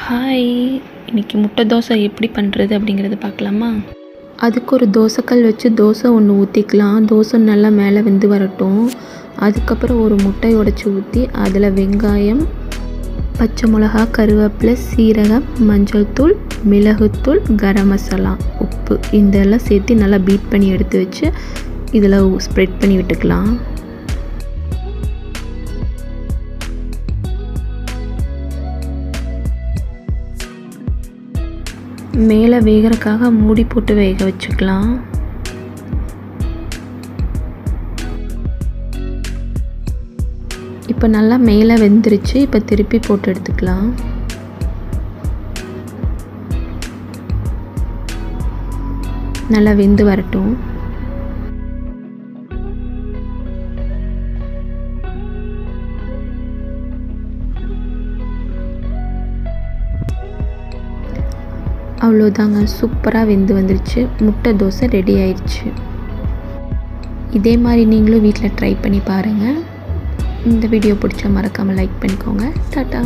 Hi, இன்றைக்கி முட்டை தோசை எப்படி பண்ணுறது அப்படிங்கிறத பார்க்கலாமா? அதுக்கு ஒரு தோசைக்கல் வச்சு தோசை ஒன்று ஊற்றிக்கலாம். தோசை நல்லா மேலே வெந்து வரட்டும். அதுக்கப்புறம் ஒரு முட்டை உடைச்சி ஊற்றி அதில் வெங்காயம், பச்சை மிளகா, கருவேப்பிலை, சீரகம், மஞ்சள் தூள், மிளகுத்தூள், கரம் மசாலா, உப்பு இதெல்லாம் சேர்த்து நல்லா பீட் பண்ணி எடுத்து வச்சு இதில் ஸ்ப்ரெட் பண்ணி விட்டுக்கலாம். மேலே வேகிறதுக்காக மூடி போட்டு வேக வச்சுக்கலாம். இப்போ நல்லா மேலே வெந்துருச்சு. இப்போ திருப்பி போட்டு எடுத்துக்கலாம். நல்லா வெந்து வரட்டும். அவ்வளோதாங்க, சூப்பராக வெந்து வந்துருச்சு. முட்டை தோசை ரெடி ஆயிடுச்சு. இதே மாதிரி நீங்களும் வீட்டில் ட்ரை பண்ணி பாருங்கள். இந்த வீடியோ பிடிச்சா மறக்காமல் லைக் பண்ணிக்கோங்க. டாட்டா.